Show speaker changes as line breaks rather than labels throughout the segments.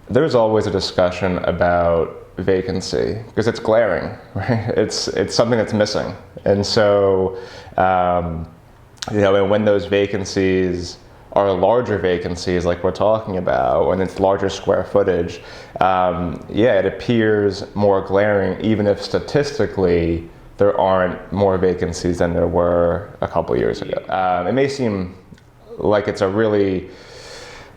There's always a discussion about vacancy because it's glaring, right? It's something that's missing, and so and when those vacancies are larger vacancies like we're talking about, when it's larger square footage, it appears more glaring, even if statistically there aren't more vacancies than there were a couple years ago. It may seem like it's a really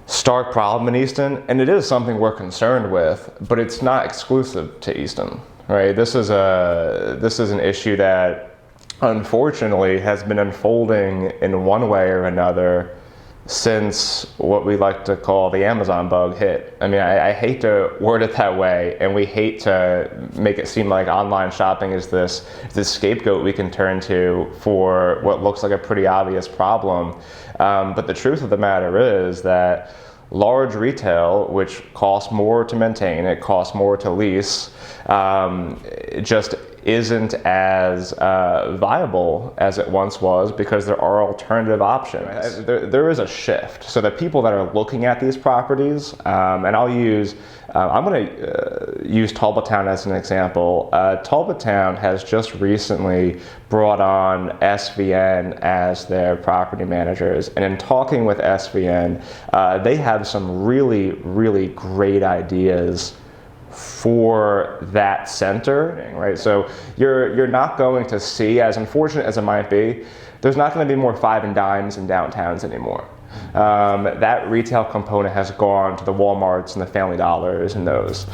stark problem in Easton, and it is something we're concerned with, but it's not exclusive to Easton, right? This is an issue that unfortunately has been unfolding in one way or another since what we like to call the Amazon bug hit. I mean, I hate to word it that way, and we hate to make it seem like online shopping is this scapegoat we can turn to for what looks like a pretty obvious problem. But the truth of the matter is that large retail, which costs more to maintain, it costs more to lease, it just isn't as viable as it once was because there are alternative options. There is a shift. So the people that are looking at these properties, and I'm going to use Talbottown as an example. Talbottown has just recently brought on SVN as their property managers, and in talking with SVN, they have some really, really great ideas for that center, right? So you're not going to see, as unfortunate as it might be, there's not going to be more five and dimes in downtowns anymore. That retail component has gone to the Walmarts and the Family Dollars and those.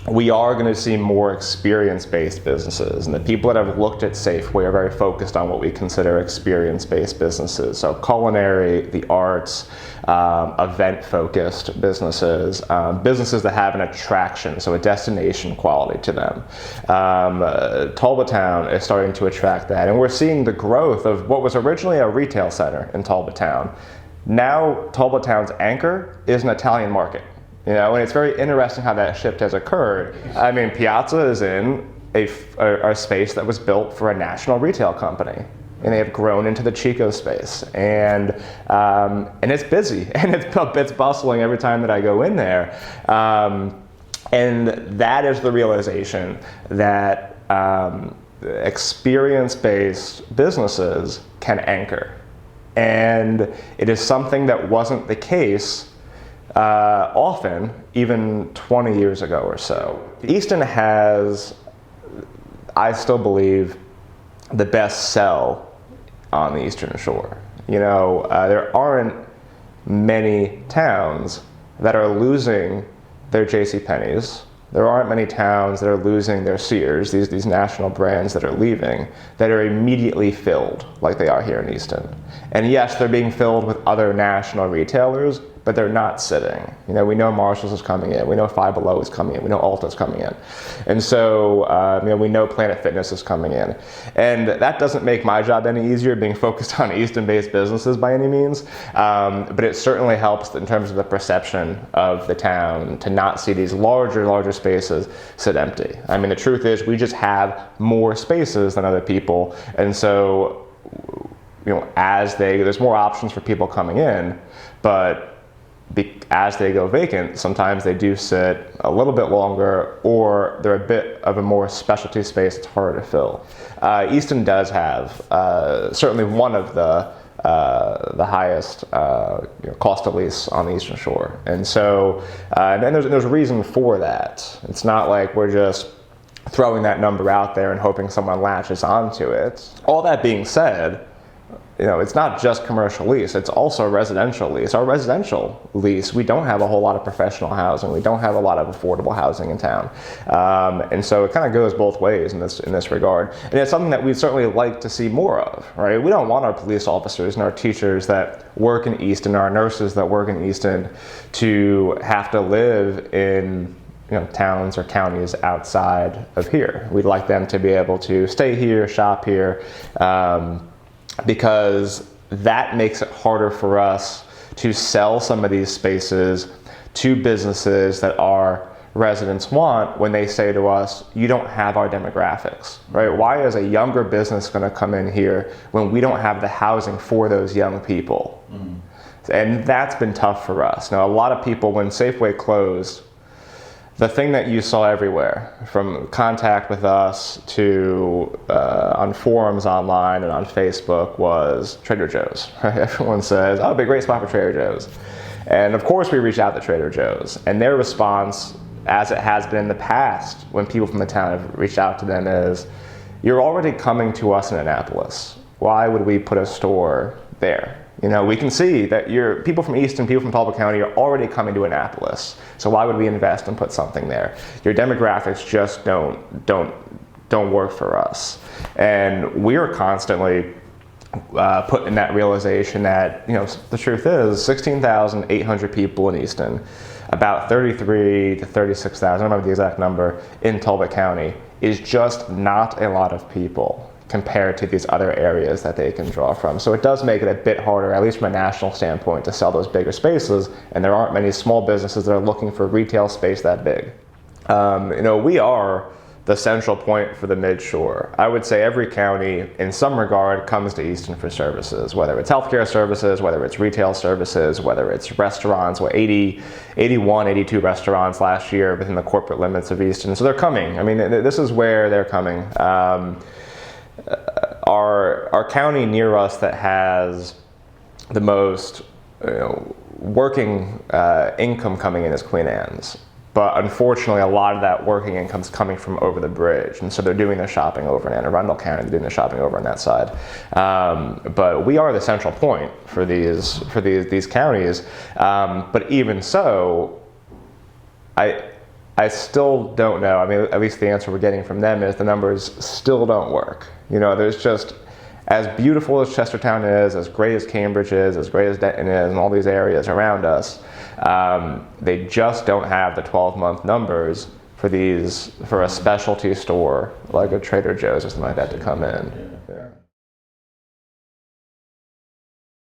We are going to see more experience-based businesses, and the people that have looked at Safeway are very focused on what we consider experience-based businesses. So culinary, the arts, event-focused businesses, businesses that have an attraction, so a destination quality to them. Talbottown is starting to attract that, and we're seeing the growth of what was originally a retail center in Talbottown. Now Talbottown's anchor is an Italian market. And it's very interesting how that shift has occurred. I mean, Piazza is in a space that was built for a national retail company, and they have grown into the Chico space, and it's busy, and it's bustling every time that I go in there, and that is the realization that experience-based businesses can anchor, and it is something that wasn't the case often, even 20 years ago or so. Easton has, I still believe, the best sell on the Eastern Shore. There aren't many towns that are losing their JCPenney's. There aren't many towns that are losing their Sears, these national brands that are leaving, that are immediately filled like they are here in Easton. And yes, they're being filled with other national retailers, but they're not sitting. We know Marshall's is coming in, we know Five Below is coming in, we know Ulta's coming in. And so, we know Planet Fitness is coming in. And that doesn't make my job any easier, being focused on Easton-based businesses by any means, but it certainly helps in terms of the perception of the town to not see these larger spaces sit empty. I mean, the truth is we just have more spaces than other people, and so, there's more options for people coming in, but as they go vacant, sometimes they do sit a little bit longer, or they're a bit of a more specialty space that's harder to fill. Easton does have certainly one of the highest cost of lease on the Eastern Shore, and so and there's a reason for that. It's not like we're just throwing that number out there and hoping someone latches onto it. All that being said, it's not just commercial lease, it's also residential lease. Our residential lease, we don't have a whole lot of professional housing, we don't have a lot of affordable housing in town. And so it kind of goes both ways in this regard. And it's something that we'd certainly like to see more of, right? We don't want our police officers and our teachers that work in Easton, our nurses that work in Easton, to have to live in towns or counties outside of here. We'd like them to be able to stay here, shop here, because that makes it harder for us to sell some of these spaces to businesses that our residents want when they say to us, you don't have our demographics, right? Why is a younger business going to come in here when we don't have the housing for those young people? Mm-hmm. And that's been tough for us. Now, a lot of people, when Safeway closed, the thing that you saw everywhere, from contact with us to on forums online and on Facebook, was Trader Joe's. Right? Everyone says, oh, it'd be a great spot for Trader Joe's. And of course we reached out to Trader Joe's, and their response, as it has been in the past when people from the town have reached out to them, is, you're already coming to us in Annapolis. Why would we put a store there? You know, we can see that people from Easton, people from Talbot County are already coming to Annapolis. So why would we invest and put something there? Your demographics just don't work for us. And we are constantly put in that realization that, you know, the truth is 16,800 people in Easton, about 33 to 36,000, I don't remember the exact number, in Talbot County, is just not a lot of people compared to these other areas that they can draw from. So it does make it a bit harder, at least from a national standpoint, to sell those bigger spaces, and there aren't many small businesses that are looking for retail space that big. You know, we are the central point for the Mid-Shore. I would say every county, in some regard, comes to Easton for services, whether it's healthcare services, whether it's retail services, whether it's restaurants. 81, 82 restaurants last year within the corporate limits of Easton. So they're coming. I mean, this is where they're coming. Our county near us that has the most working income coming in is Queen Anne's. But unfortunately, a lot of that working income is coming from over the bridge. And so they're doing their shopping over in Anne Arundel County, they're doing their shopping over on that side. But we are the central point for these counties. But even so, I still don't know. I mean, at least the answer we're getting from them is the numbers still don't work. You know, there's just, as beautiful as Chestertown is, as great as Cambridge is, as great as Denton is, and all these areas around us, they just don't have the 12-month numbers for a specialty store like a Trader Joe's or something like that to come in. Yeah.